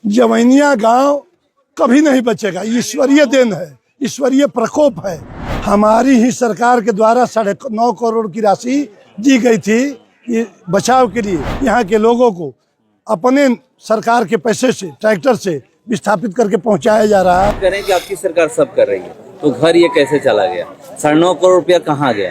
जवैनिया गांव कभी नहीं बचेगा। ईश्वरीय देन है, ईश्वरीय प्रकोप है। हमारी ही सरकार के द्वारा 9.5 करोड़ की राशि दी गई थी ये बचाव के लिए। यहाँ के लोगों को अपने सरकार के पैसे से ट्रैक्टर से विस्थापित करके पहुंचाया जा रहा है। करें कि आपकी सरकार सब कर रही है, तो घर ये कैसे चला गया? 9.5 करोड़ रुपया कहाँ गया?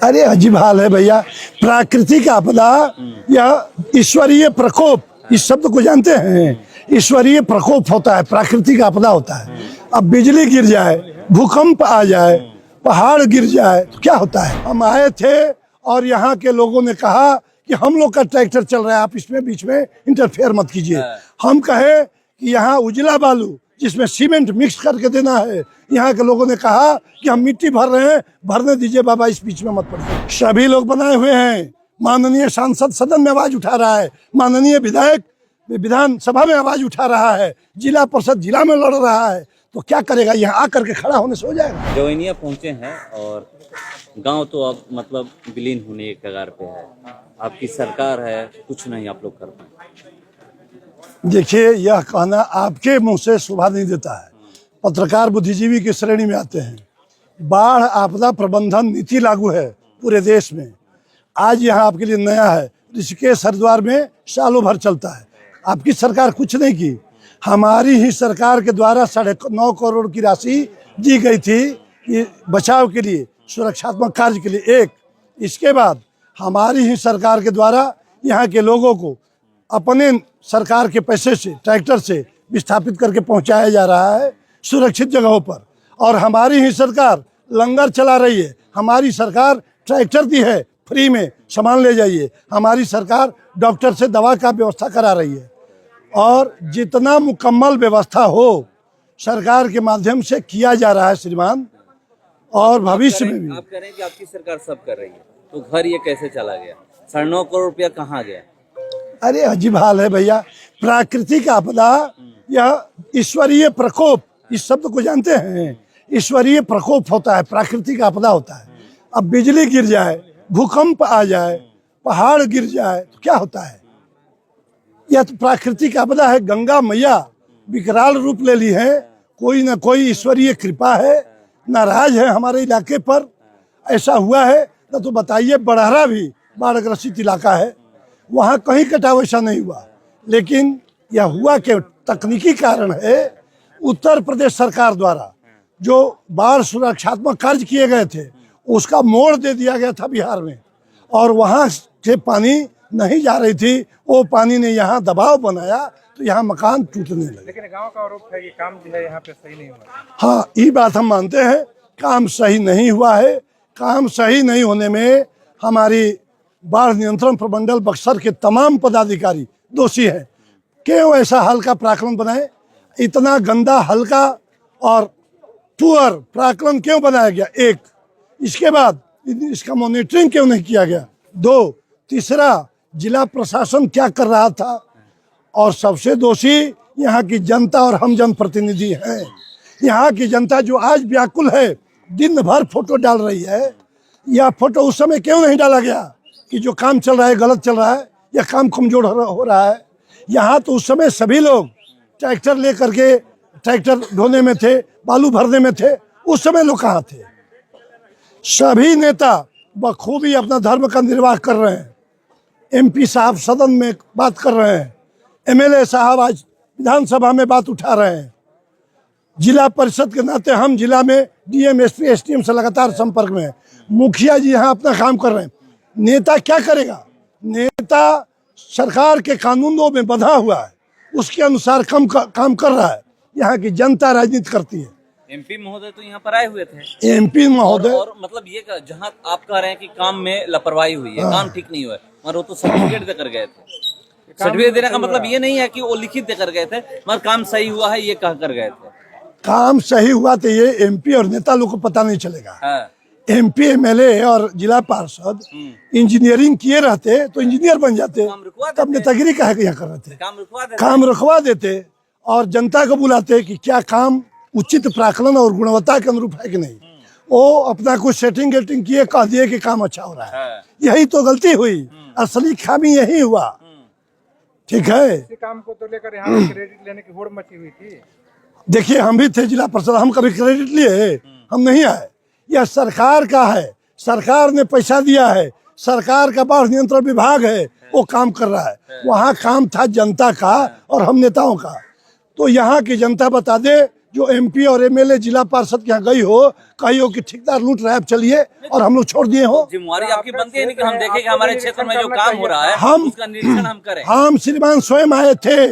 अरे अजीब हाल है भैया। प्राकृतिक आपदा या ईश्वरीय प्रकोप, इस शब्द को जानते हैं? ईश्वरीय प्रकोप होता है, प्राकृतिक आपदा होता है। अब बिजली गिर जाए, भूकंप आ जाए, पहाड़ गिर जाए तो क्या होता है? हम आए थे और यहाँ के लोगों ने कहा कि हम लोग का ट्रैक्टर चल रहा है, आप इसमें बीच में इंटरफेयर मत कीजिए। हम कहे कि यहाँ उजला बालू जिसमें सीमेंट मिक्स करके देना है, यहाँ के लोगों ने कहा कि हम मिट्टी भर रहे हैं, भरने दीजिए बाबा, इस बीच में मत पड़िए। सभी लोग बनाए हुए हैं। माननीय सांसद सदन में आवाज उठा रहा है, माननीय विधायक विधानसभा में आवाज उठा रहा है, जिला परिषद जिला में लड़ रहा है, तो क्या करेगा? यहाँ आकर के खड़ा होने से हो जाएगा? जवैनिया पहुंचे हैं और गांव तो अब मतलब विलीन होने के कगार पे है। आपकी सरकार है, कुछ नहीं आप लोग कर पाए। देखिए, यह कहना आपके मुंह से शोभा नहीं देता है। पत्रकार बुद्धिजीवी की श्रेणी में आते हैं। बाढ़ आपदा प्रबंधन नीति लागू है पूरे देश में। आज यहाँ आपके लिए नया है, ऋषिकेश हरिद्वार में सालों भर चलता है। आपकी सरकार कुछ नहीं की। हमारी ही सरकार के द्वारा 9.5 करोड़ की राशि दी गई थी ये बचाव के लिए, सुरक्षात्मक कार्य के लिए। एक इसके बाद हमारी ही सरकार के द्वारा यहाँ के लोगों को अपने सरकार के पैसे से ट्रैक्टर से विस्थापित करके पहुंचाया जा रहा है सुरक्षित जगहों पर। और हमारी ही सरकार लंगर चला रही है। हमारी सरकार ट्रैक्टर दी है फ्री में, सामान ले जाइए। हमारी सरकार डॉक्टर से दवा का व्यवस्था करा रही है। और जितना मुकम्मल व्यवस्था हो सरकार के माध्यम से किया जा रहा है श्रीमान, और भविष्य में भी। आप कह रहे हैं कि आपकी सरकार सब कर रही है, तो घर ये कैसे चला गया? 9.5 करोड़ रुपया कहाँ गया? अरे अजीब हाल है भैया। प्राकृतिक आपदा या ईश्वरीय प्रकोप, इस शब्द को जानते हैं? ईश्वरीय प्रकोप होता है, प्राकृतिक आपदा होता है। अब बिजली गिर जाए, भूकंप आ जाए, पहाड़ गिर जाए तो क्या होता है? यह तो प्राकृतिक आपदा है। गंगा मैया विकराल रूप ले ली है। कोई ना कोई ईश्वरीय कृपा है, नाराज है हमारे इलाके पर। ऐसा हुआ है ना तो बताइए। बड़हरा भी बाढ़ग्रसित इलाका है, वहाँ कहीं कटाव ऐसा नहीं हुआ। लेकिन यह हुआ कि तकनीकी कारण है। उत्तर प्रदेश सरकार द्वारा जो बाढ़ सुरक्षात्मक कार्य किए गए थे उसका मोड़ दे दिया गया था बिहार में, और वहाँ से पानी नहीं जा रही थी। वो पानी ने यहाँ दबाव बनाया तो यहाँ मकान टूटने लगे। लेकिन गांव का आरोप है कि काम जो है यहाँ पे सही नहीं हुआ। हाँ, ये बात हम मानते हैं, काम सही नहीं हुआ है। काम सही नहीं होने में हमारी बाढ़ नियंत्रण प्रमंडल बक्सर के तमाम पदाधिकारी दोषी हैं। क्यों ऐसा हल्का प्राकलन बनाए? इतना गंदा, हल्का और पुअर प्राकलन क्यों बनाया गया? एक, इसके बाद इसका मॉनिटरिंग क्यों नहीं किया गया? दो, तीसरा, जिला प्रशासन क्या कर रहा था? और सबसे दोषी यहाँ की जनता और हम जनप्रतिनिधि हैं। यहाँ की जनता जो आज व्याकुल है, दिन भर फोटो डाल रही है। यह फोटो उस समय क्यों नहीं डाला गया कि जो काम चल रहा है गलत चल रहा है या काम कमजोर हो रहा है? यहाँ तो उस समय सभी लोग ट्रैक्टर ले करके ट्रैक्टर ढोने में थे, बालू भरने में थे। उस समय लोग कहाँ थे? सभी नेता बखूबी अपना धर्म का निर्वाह कर रहे हैं। एमपी साहब सदन में बात कर रहे हैं, एमएलए साहब आज विधानसभा में बात उठा रहे हैं। जिला परिषद के नाते हम जिला में डीएम, एसपी, एसडीएम से लगातार संपर्क में हैं। मुखिया जी यहाँ अपना काम कर रहे हैं। नेता क्या करेगा? नेता सरकार के कानूनों में बंधा हुआ है, उसके अनुसार काम कर रहा है। यहाँ की जनता राजनीति करती है। एमपी महोदय तो यहाँ पर आए हुए थे। एमपी महोदय और मतलब ये जहाँ आप कह रहे हैं कि काम में लापरवाही हुई है, काम ठीक नहीं हुआ है, मगर वो तो सर्टिफिकेट देकर गए थे। सर्टिफिकेट देने का मतलब ये नहीं है कि वो लिखित देकर गए थे, मगर काम सही हुआ है ये कह कर गए थे। काम सही हुआ तो ये एमपी और नेता लोग को पता नहीं चलेगा। हाँ। एमपी, एमएलए और जिला पार्षद इंजीनियरिंग किए रहते तो इंजीनियर बन जाते, तब नेतागिरी काहे यहाँ कर रहे थे? काम रुकवा देते और जनता को बुलाते कि क्या काम उचित प्राकलन और गुणवत्ता के अनुरूप है कि नहीं। वो अपना कुछ सेटिंग गेटिंग किए, कह दिए कि काम अच्छा हो रहा है। यही तो गलती हुई, असली खामी यही हुआ। ठीक है। इसी काम को तो लेकर यहाँ पे क्रेडिट लेने की होड़ मची हुई थी। देखिए हम भी थे जिला परिषद, हम कभी क्रेडिट लिए? हम नहीं आए। यह सरकार का है, सरकार ने पैसा दिया है, सरकार का बाढ़ नियंत्रण विभाग है, वो काम कर रहा है। वहाँ काम था जनता का और हम नेताओं का। तो यहाँ की जनता बता दे, जो एमपी और एमएलए जिला पार्षद के यहाँ गई हो, कही हो कि ठेकेदार लूट रहा है, चलिए, और हम लोग छोड़ दिए हो। जिम्मेवारी आपकी बनती है नहीं कि हम देखें कि हमारे क्षेत्र में जो काम हो रहा है उसका निरीक्षण हम करें। हम श्रीमान स्वयं आए थे,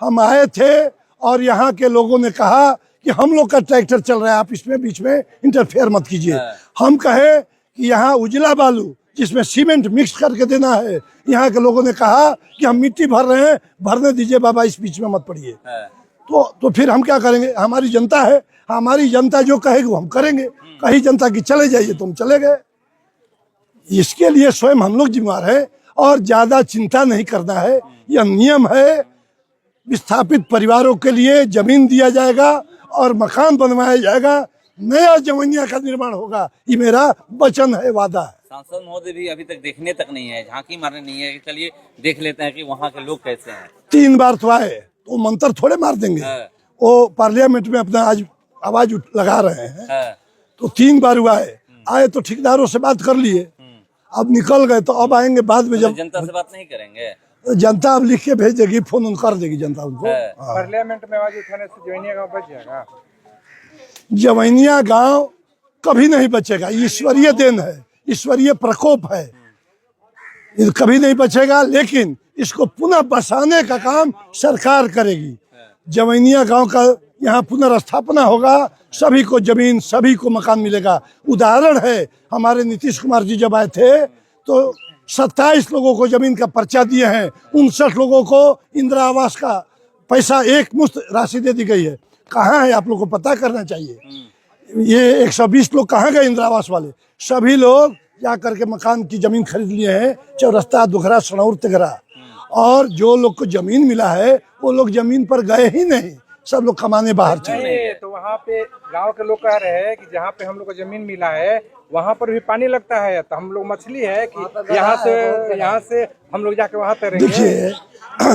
हम आए थे और यहाँ के लोगों ने कहा कि हम लोग का ट्रैक्टर चल रहा है, आप इसमें बीच में इंटरफेयर मत कीजिए। हम कहे कि यहाँ उजला बालू जिसमें सीमेंट मिक्स करके देना है, यहाँ के लोगों ने कहा कि हम मिट्टी भर रहे हैं, भरने दीजिए बाबा, इस बीच में मत पड़िए। तो फिर हम क्या करेंगे? हमारी जनता है, हमारी जनता जो कहेगी वो हम करेंगे। कहीं जनता की चले जाइए तो हम चले गए। इसके लिए स्वयं हम लोग जिम्मेदार है और ज्यादा चिंता नहीं करना है। यह नियम है, विस्थापित परिवारों के लिए जमीन दिया जाएगा और मकान बनवाया जाएगा, नया जवनिया का निर्माण होगा। ये मेरा वचन है, वादा है। सांसद महोदय भी अभी तक देखने तक नहीं है, झांकी मारने नहीं है कि चलिए देख लेते हैं कि वहाँ के लोग कैसे हैं। 3 बार तो आए, तो मंत्र थोड़े मार देंगे। वो पार्लियामेंट में अपना आज आवाज लगा रहे हैं, तो 3 बार हुआ है। आए तो ठेकेदारों से बात कर लिए, अब निकल गए तो अब आएंगे बाद में। जब जनता से बात नहीं करेंगे, जनता अब लिख के भेज देगी, फोन कर देगी जनता उनको। पार्लियामेंट में आवाज उठाने से जवैनिया गाँव बच जाएगा। जवैनिया गांव कभी नहीं बचेगा, ईश्वरीय देन है, ईश्वरीय प्रकोप है, ये कभी नहीं बचेगा। लेकिन इसको पुनः बसाने का काम सरकार करेगी। जवैनिया गांव का यहाँ पुनर्स्थापना होगा, सभी को जमीन, सभी को मकान मिलेगा। उदाहरण है, हमारे नीतीश कुमार जी जब आए थे तो 27 लोगों को जमीन का पर्चा दिए हैं, 59 लोगों को इंदिरा आवास का पैसा एक मुश्त राशि दे दी गई है। कहाँ है आप लोग को पता करना चाहिए। ये 120 लोग कहाँ गए इंदिरा आवास वाले? सभी लोग जा करके मकान की जमीन खरीद लिए हैं, चौरस्ता, दुखरा, सनौर, तिगरा। और जो लोग को जमीन मिला है वो लोग जमीन पर गए ही नहीं, सब लोग कमाने बाहर चले। तो वहाँ पे गांव के लोग कह रहे हैं कि जहाँ पे हम लोग को जमीन मिला है वहाँ पर भी पानी लगता है, तो हम लोग मछली है कि यहाँ से हम लोग जाके वहाँ तैरेंगे।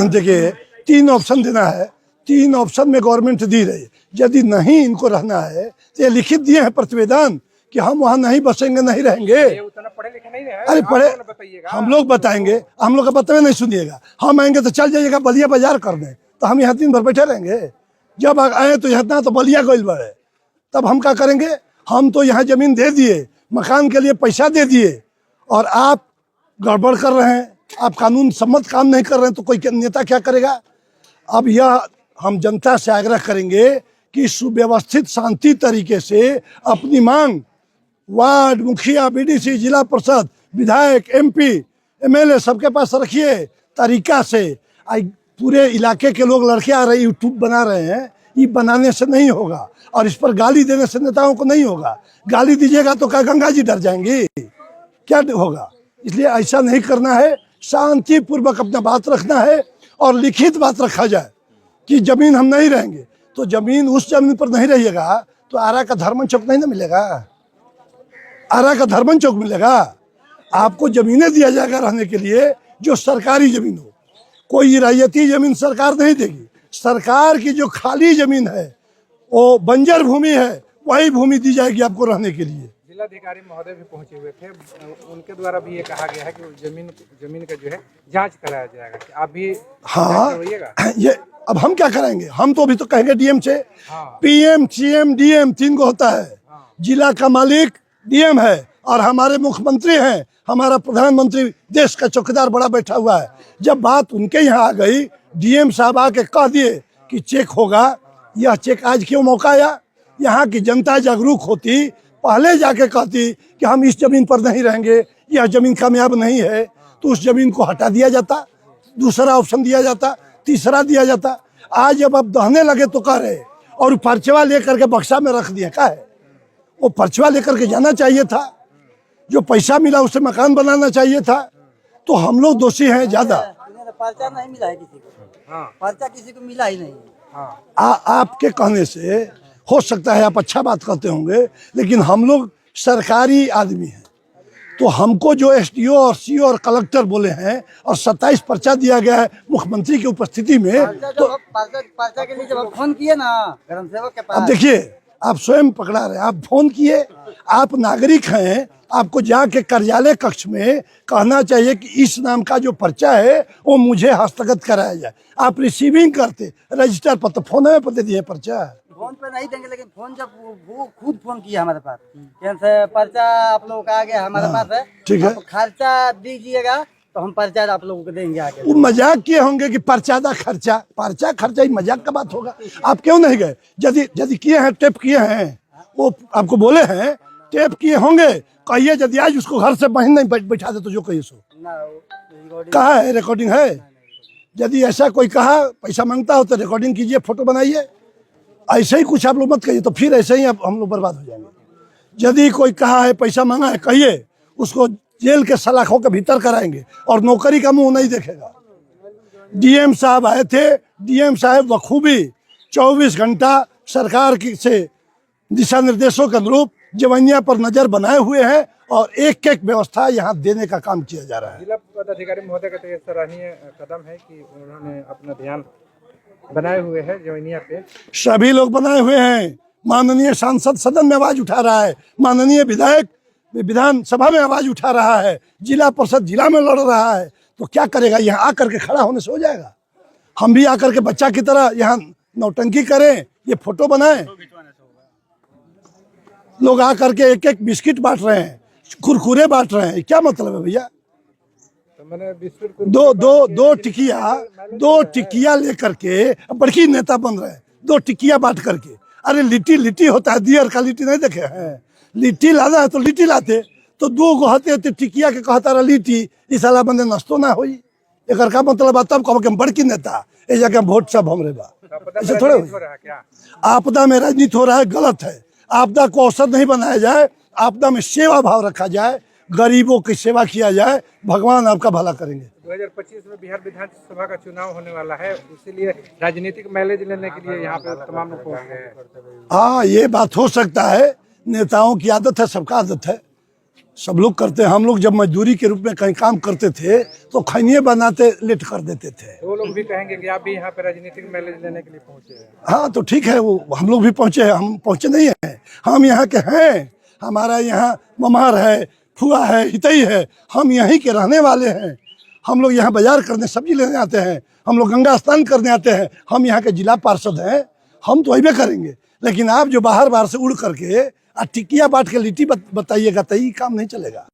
देखिए 3 ऑप्शन देना है, 3 ऑप्शन में गवर्नमेंट दी रही है। यदि नहीं इनको रहना है तो ये लिखित दिए हैं प्रतिवेदन कि हम वहाँ नहीं बसेंगे, नहीं रहेंगे। उतना पढ़े लिखे नहीं है। अरे पढ़े, हम लोग बताएंगे, हम लोग का बतावे नहीं सुनिएगा। हम आएंगे तो चल जाइएगा बलिया बाजार करने, तो हम यहाँ दिन भर बैठे रहेंगे। जब आए तो यहाँ तो बलिया गोइल बढ़े, तब हम क्या करेंगे? हम तो यहाँ जमीन दे दिए, मकान के लिए पैसा दे दिए, और आप गड़बड़ कर रहे हैं, आप कानून सम्मत काम नहीं कर रहे हैं, तो कोई नेता क्या करेगा? अब यह हम जनता से आग्रह करेंगे कि सुव्यवस्थित शांति तरीके से अपनी मांग वार्ड मुखिया, बीडीसी, जिला परिषद, विधायक, एमपी, एमएलए सबके पास रखिए तरीका से। पूरे इलाके के लोग लड़के आ रहे यूट्यूब बना रहे हैं, ये बनाने से नहीं होगा और इस पर गाली देने से नेताओं को नहीं होगा। गाली दीजिएगा तो क्या गंगा जी डर जाएंगी? क्या होगा? इसलिए ऐसा नहीं करना है, शांति पूर्वक अपना बात रखना है और लिखित बात रखा जाए कि जमीन हम नहीं रहेंगे। तो जमीन उस जमीन पर नहीं रहिएगा तो आरा का धर्मन चौक नहीं ना मिलेगा, आरा का धर्मन चौक मिलेगा। आपको जमीनें दिया जाएगा रहने के लिए जो सरकारी जमीन हो, कोई रैयती जमीन सरकार नहीं देगी। सरकार की जो खाली जमीन है वो बंजर भूमि है, वही भूमि दी जाएगी आपको रहने के लिए। जिलाधिकारी महोदय भी पहुंचे हुए थे, उनके द्वारा भी ये कहा गया है कि जमीन का जो है जांच कराया जाएगा, कि आप भी हाँ ये अब हम क्या करेंगे? हम तो अभी तो कहेंगे डीएम से। पीएम, सीएम, डीएम 3 को होता है। जिला का मालिक डीएम है और हमारे मुख्यमंत्री हैं, हमारा प्रधानमंत्री देश का चौकीदार बड़ा बैठा हुआ है। जब बात उनके यहाँ आ गई, डीएम साहब आके कह दिए कि चेक होगा। यह चेक आज क्यों मौका आया? यहाँ की जनता जागरूक होती, पहले जाके कहती कि हम इस जमीन पर नहीं रहेंगे, यह जमीन कामयाब नहीं है, तो उस जमीन को हटा दिया जाता, दूसरा ऑप्शन दिया जाता, तीसरा दिया जाता। आज जब अब दहने लगे तो कह रहे, और पर्चवा लेकर के बक्सा में रख दिया। क्या है? वो पर्चवा लेकर के जाना चाहिए था, जो पैसा मिला उससे मकान बनाना चाहिए था। तो हम लोग दोषी हैं ज्यादा। पर्चा नहीं मिला है किसी को, पर्चा किसी को मिला ही नहीं। आपके कहने से हो सकता है आप अच्छा बात करते होंगे, लेकिन हम लोग सरकारी आदमी हैं, तो हमको जो एसडीओ और सीओ और कलेक्टर बोले हैं और 27 पर्चा दिया गया है मुख्यमंत्री की उपस्थिति में, तो पर्चा के लिए जब आप फोन किए ना ग्राम सेवक के अब पास, देखिए आप स्वयं पकड़ा रहे, आप फोन किए, आप नागरिक हैं, आपको जाके कार्यालय कक्ष में कहना चाहिए कि इस नाम का जो पर्चा है वो मुझे हस्तगत कराया जाए। आप रिसीविंग करते रजिस्टर पर, तो फोन में पते दिए पर्चा। फोन पे नहीं देंगे, लेकिन फोन जब वो खुद फोन किया हमारे पास, कैसे पर्चा आप लोगों का आ गया हमारे पास है, ठीक है। आप खर्चा दीजिएगा तो हम पर्चा आप लोगों को देंगे आगे। वो मजाक किए होंगे कि पर्चा खर्चा, पर्चा खर्चा ही मजाक का बात होगा। आप क्यों नहीं गए? यदि किए हैं, टेप किए हैं, वो आपको बोले हैं टेप किए होंगे, कहिए यदि आज उसको घर से बहन नहीं बैठा दे तो जो कहिए सो। कहा है रिकॉर्डिंग है? यदि ऐसा कोई कहा पैसा मांगता हो तो रिकॉर्डिंग कीजिए, फोटो बनाइए। ऐसे ही कुछ आप लोग मत कहिए, तो फिर ऐसे ही हम लोग बर्बाद हो जाएंगे। यदि कोई कहा है पैसा मांगा है, कहिए उसको जेल के सलाखों के भीतर कराएंगे और नौकरी का मुंह नहीं देखेगा। डीएम साहब आए थे, डीएम साहब बखूबी 24 घंटा सरकार की से दिशा निर्देशों के अनुरूप जवैया पर नजर बनाए हुए हैं और एक एक व्यवस्था यहाँ देने का काम किया जा रहा है। जिला पदाधिकारी महोदय का तो ये सराहनीय कदम है कि उन्होंने अपना ध्यान बनाए हुए है जवैया पे। सभी लोग बनाए हुए हैं। माननीय सांसद सदन में आवाज उठा रहा है, माननीय विधायक विधानसभा में आवाज उठा रहा है, जिला परिषद जिला में लड़ रहा है। तो क्या करेगा? यहाँ आकर के खड़ा होने से हो जाएगा? हम भी आकर के बच्चा की तरह यहाँ नौटंकी करें, ये फोटो बनाएं? लोग आकर के एक एक बिस्किट बांट रहे हैं, कुरकुरे बांट रहे हैं, क्या मतलब है भैया? तो मैंने बिस्कुट दो टिकिया लेकर के बड़की नेता बन रहे हैं, 2 टिकिया बांट करके। अरे लिट्टी होता है, दियर का लिट्टी नहीं देखे हैं? लिट्टी लाना है तो लिट्टी लाते, तो 2 गो हते टिकिया के कहता रहा लिट्टी, इस साला बंदे नस्तो ना होई। एक का मतलब आता है बड़की नेता ए जगह वोट सब हमरे बा, ऐसे थोड़े हो रहा है क्या? आपदा में राजनीति हो रहा है, गलत है। आपदा को अवसर नहीं बनाया जाए, आपदा में सेवा भाव रखा जाए, गरीबों की सेवा किया जाए, भगवान आपका भला करेंगे। 2025 में बिहार विधानसभा का चुनाव होने वाला है, इसीलिए राजनीतिक माइलेज लेने के लिए यहाँ पे तमाम लोग पहुँच गए हैं। हाँ, ये बात हो सकता है, नेताओं की आदत है, सबका आदत है, सब लोग करते हैं। हम लोग जब मजदूरी के रूप में कहीं काम करते थे तो खैनिये बनाते लेट कर देते थे। वो लोग भी कहेंगे कि आप भी यहाँ पे राजनीतिक माइलेज लेने के लिए पहुँचे हैं। हाँ तो ठीक है, वो हम लोग भी पहुँचे हैं, हम पहुँचे नहीं हैं, हम यहाँ के हैं। हमारा यहाँ ममार है, फुआ है, हितई है, हम यहीं के रहने वाले हैं। हम लोग यहाँ बाजार करने सब्जी लेने आते हैं, हम लोग गंगा स्नान करने आते हैं, हम यहाँ के जिला पार्षद हैं, हम तो अबे करेंगे। लेकिन आप जो बाहर से उड़ करके टिकिया बांट के लिट्टी बताइएगा तो ये काम नहीं चलेगा।